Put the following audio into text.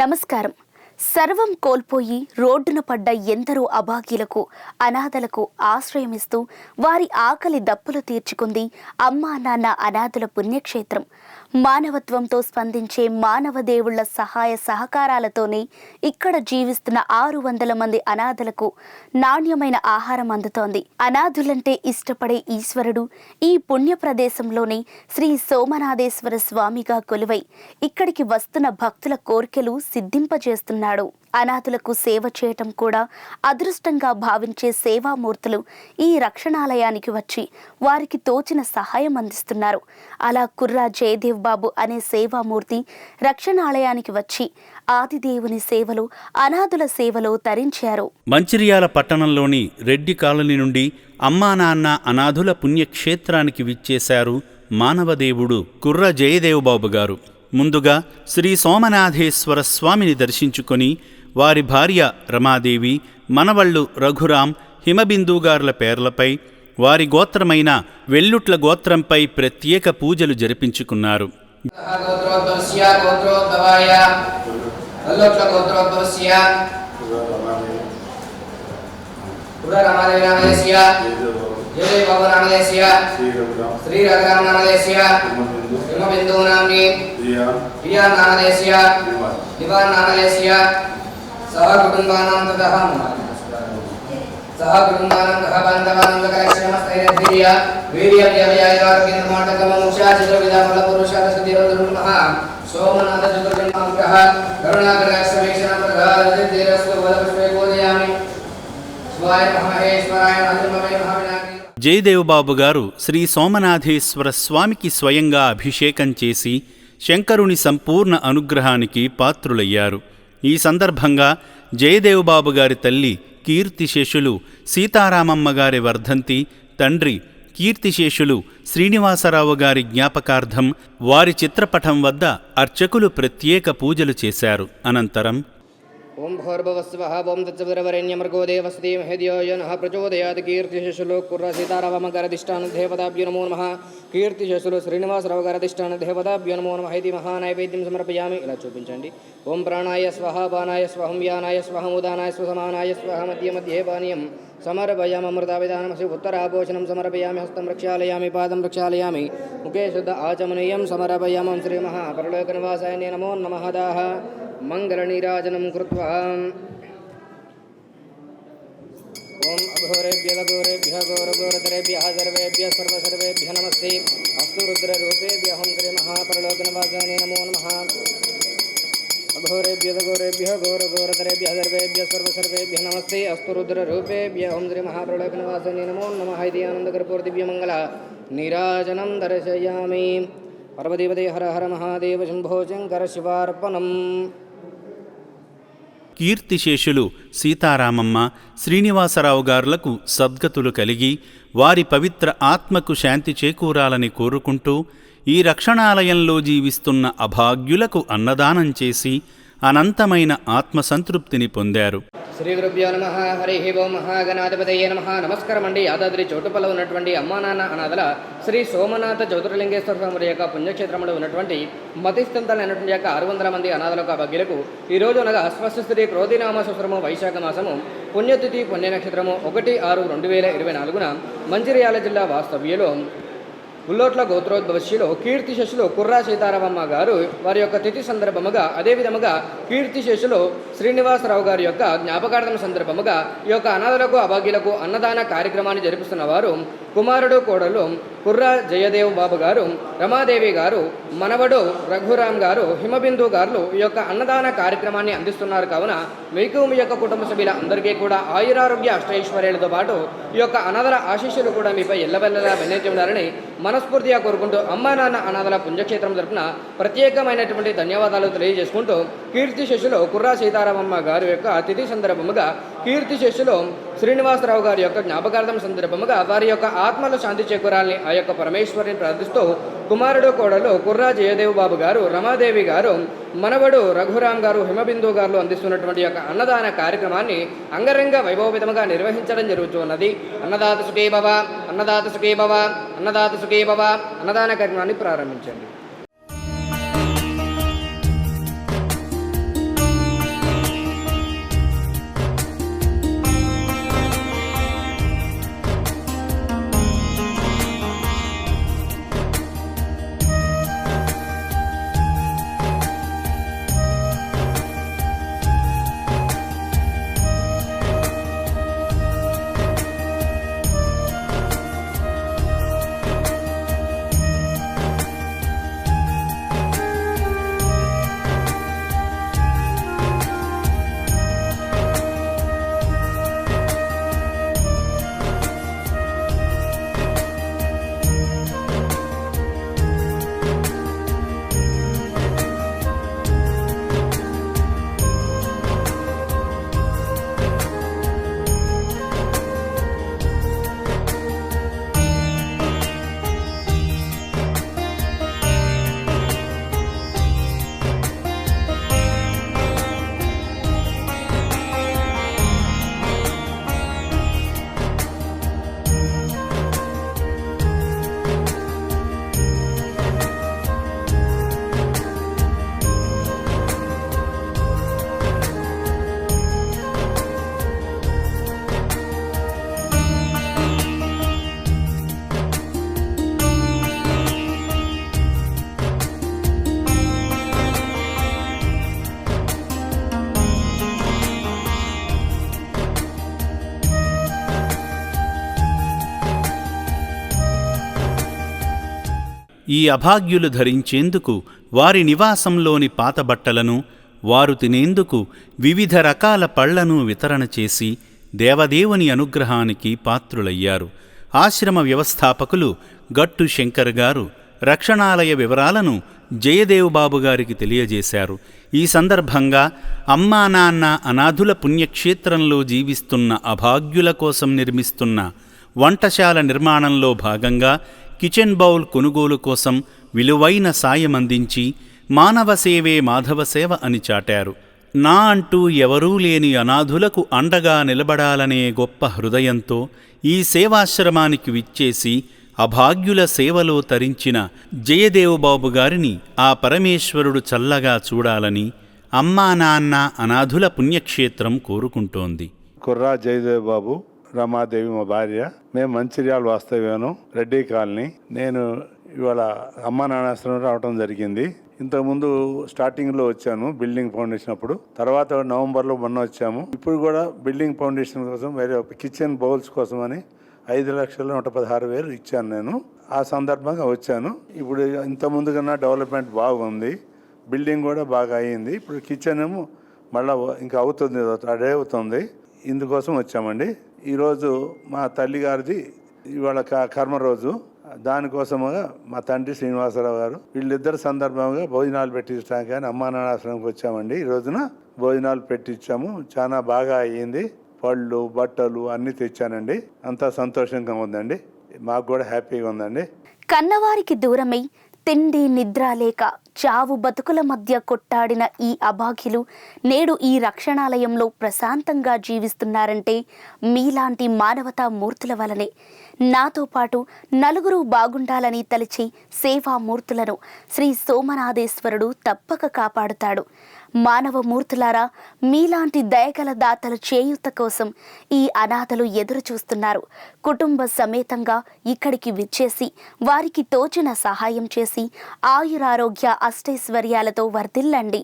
నమస్కారం. సర్వం కోల్పోయి రోడ్డున పడ్డ ఎందరో అభాగ్యులకు, అనాథలకు ఆశ్రయమిస్తూ వారి ఆకలి దప్పులు తీర్చుకుంది అమ్మా నాన్న అనాథుల పుణ్యక్షేత్రం. మానవత్వంతో స్పందించే మానవ దేవుళ్ల సహాయ సహకారాలతోనే ఇక్కడ జీవిస్తున్న 600 మంది అనాథలకు నాణ్యమైన ఆహారం అందుతోంది. అనాథులంటే ఇష్టపడే ఈశ్వరుడు ఈ పుణ్య ప్రదేశంలోనే శ్రీ సోమనాథేశ్వర స్వామిగా కొలువై ఇక్కడికి వస్తున్న భక్తుల కోర్కెలు సిద్ధింపజేస్తున్నాడు. అనాథులకు సేవ చేయటం కూడా అదృష్టంగా భావించే సేవామూర్తులు ఈ రక్షణాలయానికి వచ్చి వారికి తోచిన సహాయం అందిస్తున్నారు. అలా కుర్రా జయదేవ్ బాబు అనే సేవామూర్తి రక్షణాలయానికి వచ్చి ఆదిదేవుని సేవలో, అనాథుల సేవలో తరించారు. మంచిర్యాల పట్టణంలోని రెడ్డి కాలనీ నుండి అమ్మా నాన్న అనాథుల పుణ్యక్షేత్రానికి విచ్చేశారు మానవదేవుడు కుర్ర జయదేవ్ బాబు గారు. ముందుగా శ్రీ సోమనాథేశ్వర స్వామిని దర్శించుకొని వారి భార్య రమాదేవి, మనవళ్ళు రఘురాం, హిమబిందుగార్ల పేర్లపై, వారి గోత్రమైన వెల్లుట్ల గోత్రంపై ప్రత్యేక పూజలు జరిపించుకున్నారు. జయదేవ్ బాబు గారు శ్రీ సోమనాథేశ్వర స్వామికి స్వయంగా అభిషేకం చేసి శంకరుని సంపూర్ణ అనుగ్రహానికి పాత్రులయ్యారు. ఈ సందర్భంగా జయదేవ్ బాబు గారి తల్లి కీర్తిశేషులు సీతారామమ్మ గారి వర్ధంతి, తండ్రి కీర్తిశేషులు శ్రీనివాసరావు గారి జ్ఞాపకార్థం వారి చిత్రపటం వద్ద అర్చకులు ప్రత్యేక పూజలు చేశారు. అనంతరం ఓం భోర్భవస్వః ఓం తత్సవితుర్వరేణ్యమర్గో దేవస్య ధీమహి ధియో యో నః ప్రచోదయాత్. కీర్తిశేషులు కుర్ర సీతారామమ్మ గారి అధిష్టాన దేవతాభ్యో నమో నమః. కీర్తిశేషులు శ్రీనివాసరావు గారి అధిష్టాన దేవతాభ్యో నమో నమః. ఇది మహానైవేద్యం సమర్పయామి. ఇలా చూపించండి. ఓం ప్రాణాయ స్వః, పానాయ స్వహం, వ్యానాయ స్వహం, ఉదానాయ స్వసమానాయ స్వహ, మధ్య మధ్యే పానీయం సమర్పయామి. అమృతావిధానమసి ఉత్తరాభోషణం సమర్పయామి. హస్తం రక్షాలయామి, పాదం రక్షాలయామి, ముఖే శుద్ధ ఆచమనీయం సమర్పయామి. శ్రీ మహాపరలోకనివాసాయ నమో నమః. దాః మంగళనీరాజనం కృత్వా ఓం అఘోరేభ్యః ఘోరేభ్యః ఘోరఘోరతరేభ్యః సర్వేభ్యః సర్వసర్వేభ్యః నమస్తే. అస్తు రుద్రరూపేభ్యః శ్రీ మహాపరలోకనివాసాయ నమో నమః. అఘోరేభ్యః ఘోరేభ్యః ఘోరఘోరతరేభ్యః సర్వేభ్యః సర్వసర్వేభ్యః నమస్తే. అస్తు రుద్రరూపేభ్యః శ్రీ మహాపరలోకనివాసాయ నమో నమః. ఇది ఆనందకర్పూరదివ్యమంగళ నీరాజనం దర్శయామి. పార్వతీపదే హర హర మహాదేవ శంభో శంకర శివార్పణం. కీర్తిశేషులు సీతారామమ్మ, శ్రీనివాసరావు గారులకు సద్గతులు కలిగి వారి పవిత్ర ఆత్మకు శాంతి చేకూరాలని కోరుకుంటూ ఈ రక్షణాలయంలో జీవిస్తున్న అభాగ్యులకు అన్నదానం చేసి అనంతమైన ఆత్మసంతృప్తిని పొందారు. శ్రీ గురుభ్యో నమః. హరి ఓం. మహాగణాధిపతయే నమః. నమస్కారం అండి. యాదాద్రి చోటుపల్ల ఉన్నటువంటి అమ్మా నాన్న అనాథల శ్రీ సోమనాథ జ్యోతిర్లింగేశ్వర స్వామి యొక్క పుణ్యక్షేత్రంలో ఉన్నటువంటి మతిస్థంతలైనటువంటి యొక్క 600 మంది అనాథలకు అభాగ్యులకు ఈరోజు అనగా స్వస్తి క్రోధినామ సంవత్సరము వైశాఖ మాసము పుణ్యతిథి పుణ్య నక్షత్రము 1/6/2024 మంచిర్యాల జిల్లా వాస్తవ్యలో ఉల్లోట్ల గోత్రోద్భవశ్యులు కీర్తిశేషులు కుర్రా సీతారామమ్మ గారు వారి యొక్క తిథి సందర్భముగా, అదేవిధముగా కీర్తిశేషులు శ్రీనివాసరావు గారి యొక్క జ్ఞాపకార్థం సందర్భముగా ఈ యొక్క అనాథలకు అభాగ్యులకు అన్నదాన కార్యక్రమాన్ని జరిపిస్తున్న వారు కుమారుడు కోడలు కుర్రా జయదేవ్ బాబు గారు, రమాదేవి గారు, మనవడు రఘురాం గారు, హిమబిందు గారు ఈ యొక్క అన్నదాన కార్యక్రమాన్ని అందిస్తున్నారు. కావున మీకు మీ యొక్క కుటుంబ సభ్యుల అందరికీ కూడా ఆయురారోగ్య అష్టైశ్వర్యాలతో పాటు ఈ యొక్క అనాథల ఆశీస్సులు కూడా మీపై ఎల్లవెల్లలా వెన్నెత్తి ఉండాలని మనస్ఫూర్తిగా కోరుకుంటూ అమ్మా నాన్న అనాథల పుణ్యక్షేత్రం తరపున ప్రత్యేకమైనటువంటి ధన్యవాదాలు తెలియజేసుకుంటూ కీర్తిశేషులు కుర్రా సీతారామమ్మ గారి యొక్క తిథి సందర్భముగా, కీర్తిశేషులు శ్రీనివాసరావు గారి యొక్క జ్ఞాపకార్థం సందర్భముగా వారి యొక్క ఆత్మలు శాంతి చేకూరాలని ఆ యొక్క పరమేశ్వరిని ప్రార్థిస్తూ కుమారుడు కోడలు కుర్రా జయదేవ్ బాబు గారు, రమాదేవి గారు, మనవడు రఘురాం గారు, హిమబిందు గారు అందిస్తున్నటువంటి యొక్క అన్నదాన కార్యక్రమాన్ని అంగరంగ వైభవవిధముగా నిర్వహించడం జరుగుతున్నది. అన్నదాత సుఖీ భవ, అన్నదాత సుఖీ భవ, అన్నదాత సుఖీ భవ. అన్నదాన కార్యక్రమాన్ని ప్రారంభించండి. ఈ అభాగ్యులు ధరించేందుకు వారి నివాసంలోని పాత బట్టలను, వారు తినేందుకు వివిధ రకాల పళ్లను వితరణ చేసి దేవదేవుని అనుగ్రహానికి పాత్రులయ్యారు. ఆశ్రమ వ్యవస్థాపకులు గట్టు శంకర్ గారు రక్షణాలయ వివరాలను జయదేవబాబు గారికి తెలియజేశారు. ఈ సందర్భంగా అమ్మా నాన్న అనాథుల పుణ్యక్షేత్రంలో జీవిస్తున్న అభాగ్యుల కోసం నిర్మిస్తున్న వంటశాల నిర్మాణంలో భాగంగా కిచెన్ బౌల్ కొనుగోలు కోసం విలువైన సాయం అందించి మానవ సేవే మాధవ సేవ అని చాటారు. నా అంటూ ఎవరూ లేని అనాథులకు అండగా నిలబడాలనే గొప్ప హృదయంతో ఈ సేవాశ్రమానికి విచ్చేసి అభాగ్యుల సేవలో తరించిన జయదేవబాబు గారిని ఆ పరమేశ్వరుడు చల్లగా చూడాలని అమ్మా నాన్న అనాథుల పుణ్యక్షేత్రం కోరుకుంటోంది. కుర్రా జయదేవ్ బాబు, రమాదేవి మా భార్య. మేము మంచిర్యాల వాస్తవ్యాను, రెడ్డి కాలనీ. నేను ఇవాళ అమ్మా నాన్నాశ్రమం రావడం జరిగింది. ఇంతకుముందు స్టార్టింగ్లో వచ్చాను బిల్డింగ్ ఫౌండేషన్ అప్పుడు, తర్వాత నవంబర్లో మొన్న వచ్చాము. ఇప్పుడు కూడా బిల్డింగ్ ఫౌండేషన్ కోసం వేరే కిచెన్ బౌల్స్ కోసం అని 5,116,000 ఇచ్చాను నేను. ఆ సందర్భంగా వచ్చాను. ఇప్పుడు ఇంతకుముందు కన్నా డెవలప్మెంట్ బాగుంది, బిల్డింగ్ కూడా బాగా అయ్యింది. ఇప్పుడు కిచెన్ ఏమో మళ్ళీ ఇంకా అవుతుంది, అడే అవుతుంది. ఇందుకోసం వచ్చామండి. ఈరోజు మా తల్లిగారిది ఇవాళ కర్మ రోజు. దానికోసముగా మా తండ్రి శ్రీనివాసరావు గారు వీళ్ళిద్దరు సందర్భంగా భోజనాలు పెట్టించడానికి కానీ అమ్మా నాన్న ఆశ్రమంకి వచ్చామండి. ఈ రోజున భోజనాలు పెట్టించాము. చాలా బాగా అయ్యింది. పళ్ళు, బట్టలు అన్నీ తెచ్చానండి. అంతా సంతోషంగా ఉందండి. మాకు కూడా హ్యాపీగా ఉందండి. కన్నవారికి దూరమై తిండి నిద్ర లేక చావు బతుకుల మధ్య కొట్టాడిన ఈ అభాగ్యులు నేడు ఈ రక్షణాలయంలో ప్రశాంతంగా జీవిస్తున్నారంటే మీలాంటి మానవతా మూర్తుల వలనే. నాతో పాటు నలుగురు బాగుండాలని తలిచి సేవామూర్తులను శ్రీ సోమనాథేశ్వరుడు తప్పక కాపాడుతాడు. మానవ మూర్తులారా, మీలాంటి దయగల దాతల చేయూత కోసం ఈ అనాథలు ఎదురు చూస్తున్నారు. కుటుంబ సమేతంగా ఇక్కడికి విచ్చేసి వారికి తోచిన సహాయం చేసి ఆయురారోగ్య అష్టైశ్వర్యాలతో వర్ధిల్లండి.